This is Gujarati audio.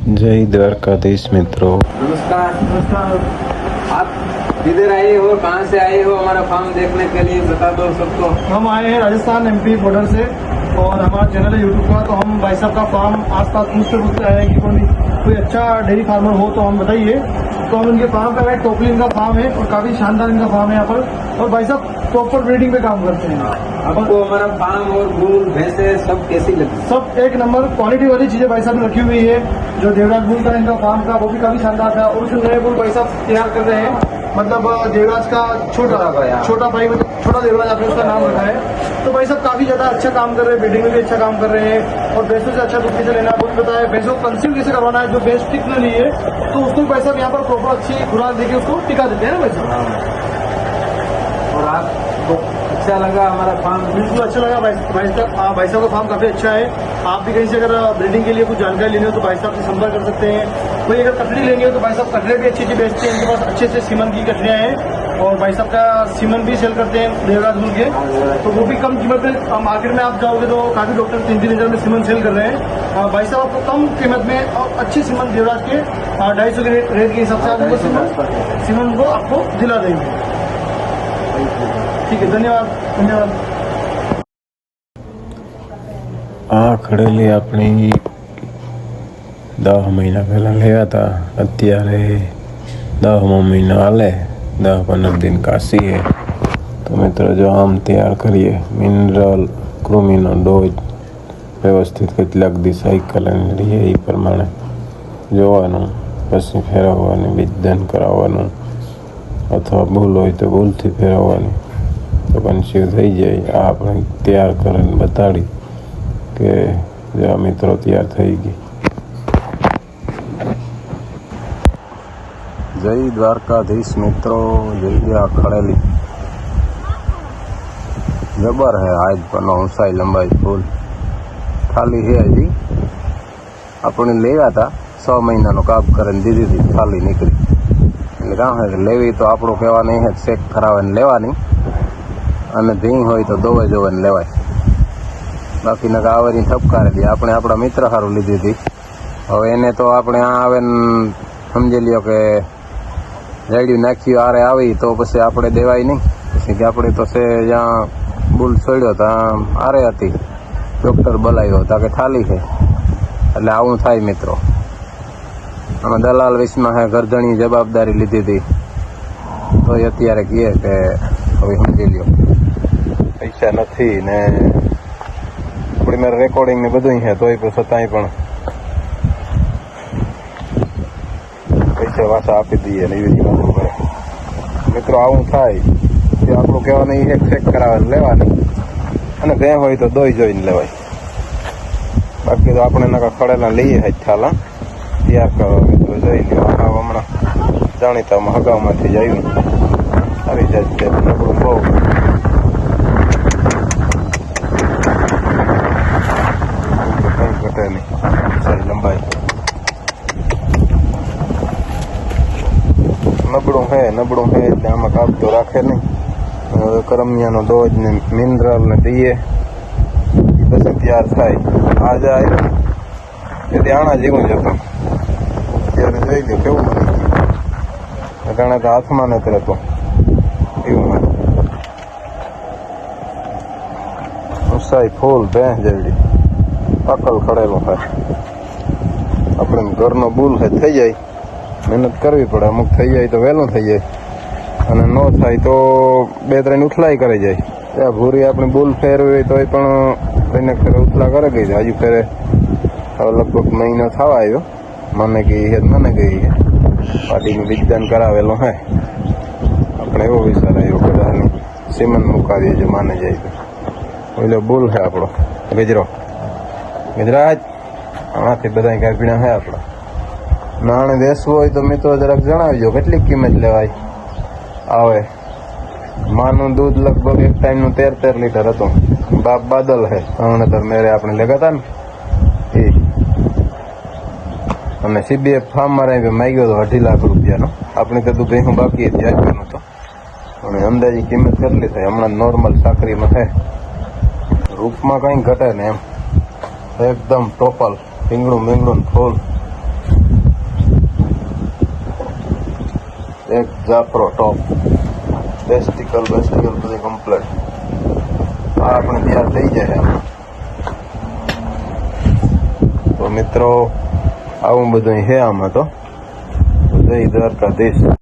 जय द्वारकाधीश मित्रों। नमस्कार नमस्कार। आप इधर आए हो, कहाँ से आए हो हमारा फार्म देखने के लिए बता दो सबको। हम आए हैं राजस्थान एमपी बॉर्डर से और हमारा चैनल है यूट्यूब का। तो हम भाई साहब का फार्म आसपास पूछते आए हैं कि कोई अच्छा डेयरी फार्मर हो तो हम बताइए। तो हम इनके फार्म का टोपली इनका फार्म है और काफी शानदार इनका फार्म है यहाँ पर। और भाई साहब प्रॉपर ब्रीडिंग पे काम करते हैं। आपको हमारा फार्म और बुल भैंसे सब कैसी लगी? सब एक नंबर क्वालिटी वाली चीजें भाई साहब ने रखी हुई है। जो देवराज बुल था इनका फार्म का वो भी काफी शानदार था। और जो नए बुल भाई साहब तैयार कर रहे हैं, मतलब देवराज का छोटा भाई, मतलब छोटा देवराज आपने उसका नाम रखा है। तो भाई साहब काफी ज्यादा अच्छा काम कर रहे हैं, ब्रीडिंग में भी अच्छा काम कर रहे हैं। और भैंसों से अच्छा दूध कैसे लेना है वो भी बताया। भैंसों को कंसीव कैसे करवाना है, जो भैंस टिक न ली है तो उसको भाई साहब यहाँ पर प्रॉपर अच्छी खुराक देके उसको टिका देते हैं ना भाई साहब। और आपको अच्छा लगा हमारा फार्म? बिल्कुल अच्छा लगा भाई साहब का फार्म काफी अच्छा है। आप भी कहीं से अगर ब्रीडिंग के लिए कुछ जानकारी लेनी हो तो भाई साहब से संपर्क कर सकते हैं। कोई अगर कटड़ी लेनी हो तो भाई साहब कटड़े भी अच्छी बेचते हैं। इनके पास अच्छे से सीमन की कटड़ियाँ हैं और भाई साहब का सीमन भी सेल करते हैं देवराज बुल के। तो वो भी कम कीमत में, मार्केट में आप जाओगे तो काफी डॉक्टर 3-3 हज़ार में सीमन सेल कर रहे हैं। भाई साहब आपको कम कीमत में और अच्छी सीमन देवराज के 250 के रेट के हिसाब से आपको सीमन को आपको दिला देंगे। ठीक है, धन्यवाद। आ खड़ेली अपनी 10 महीना पहला लिया था। अत्यारे 10मो महीना हाले, 10-15 दिन काशी है। तो मित्रों जो आम तैयार करिए मिनरल कृमिनो डोज व्यवस्थित કેટલાક દી સાયકલ લઈએ એ પ્રમાણે જોવાનું, પછી ફેરવવાની, બીજદાન કરાવવાનું અથવા ભૂલ હોય તો ભૂલથી ફેરવવાની તો કન્સીવ થઈ જાય। આ આપણે તૈયાર કરીને બતાડી કે જે આ મિત્રો તૈયાર થઈ ગઈ। જય દ્વારકાધીશ મિત્રો, જય ખડેલી જબર है आज पर ऊंचाई लंबाई फूल खाली है। हजी अपने लेवा था 6 महीना काब कर दीदी थी, खाली निकली એટલે કાં હોય લેવી તો આપણું કહેવા નહીં है, ચેક કરાવીને લેવાની અને ભીંગ હોય તો દોવે જોવાને લેવાય। બાકી નકા આવેની ઠપકારે દે। આપણે આપણા મિત્ર સારું લીધી હતી, હવે એને તો આપણે આ આવે સમજી લ્યો કે રેડિયું નાખ્યું આરે આવી તો પછી આપણે દેવાય નહીં। પછી કે આપણે તો છે જ્યાં બુલ છોડ્યો ત્યાં આરે હતી, ડૉક્ટર બોલાવ્યો હતા કે ખાલી છે। એટલે આવું થાય મિત્રો। આમાં દલાલ વિશમાં હે ગરદણી જવાબદારી લીધી હતી તો અત્યારે કહે કે હવે સમજી લ્યો પૈસા નથી ને આપણી મારે રેકોર્ડિંગ ને બધું છે તોય પણ છતાંય પણ પૈસા પાછા આપી દઈએ ને એવી વાતો કરે મિત્રો। આવું થાય કે આપણું કહેવાનું એ ચેક કરાવે લેવાની અને ગયા હોય તો દોઈ જોઈને લેવાય। બાકી તો આપણે નકા ખડેલા લઈએ જ થાલા તૈયાર કરો મિત્રો। જોઈ લ્યો હમણાં જાણીતામાં હગાવમાંથી જ આવ્યું આવી જાય છે નબળું બહુ કંઈ ઘટે નહીં, સારી લંબાઈ નબળું હે એટલે આમાં કાપ તો રાખે નહીં। હવે કરમિયાનો ડોઝ ને મિનરલ ને દઈએ પછી તૈયાર થાય। આજે આવ્યો તેથી આણા જેવું જ હતું ત્યારે જોઈ લો કેવું બની ગયું, કારણ કે હાથમાં નથી રહેતો એવું હોય। ઊંચાઈ ફૂલ ભેંસ જેવડી પાકલ ખડેલું થાય। આપણે ઘરનો બુલ છે થઈ જાય, મહેનત કરવી પડે। અમુક થઈ જાય તો વહેલું થઈ જાય અને ન થાય તો 2-3 ઉથલાઈ કરી જાય। ત્યાં ભૂરી આપણે બુલ ફેરવી હોય તો એ પણ કોઈને ફેરે ઉથલા કરે ગઈ છે। હજુ ફેરે હવે લગભગ મહિનો થવા આવ્યો, મને ગઈ છે પાટીનું બીજદાન કરાવેલું હે। આપણે એવો વિચાર આવ્યો બધાની સીમન મુકાવીએ જો માને જાય તો। ઓલો બુલ છે આપણો ગજરાજ, આમાંથી બધા ગાભીણા છે આપણા। નાણે વેચવું હોય તો મિત્રો જરાક જણાવજો કેટલી કિંમત લેવાય આવે। માનું દૂધ લગભગ એક ટાઈમનું 13 લીટર હતું। બાપ બાદલ છે તરણેતર મેરે આપણે લેગા હતા ને એ, અને CBF ફાર્મમાં રહી માગ્યો હતો 2.5 લાખ રૂપિયાનો। આપણે કીધું કે હું બાકી હતી આપ્યું તો, અને અંદાજી કિંમત કેટલી થાય હમણાં નોર્મલ સાકરીમાં થાય। રૂપમાં કંઈ ઘટે ને એમ, એકદમ ટોપલ ટીંગડું મીંગડું ફૂલ એક જાફરો ટોપ બેસ્ટિકલ બધી કમ્પ્લેટ આ આપણે તૈયાર થઈ જાય તો મિત્રો આવું બધું છે આમાં તો જય દ્વારકાધીશ.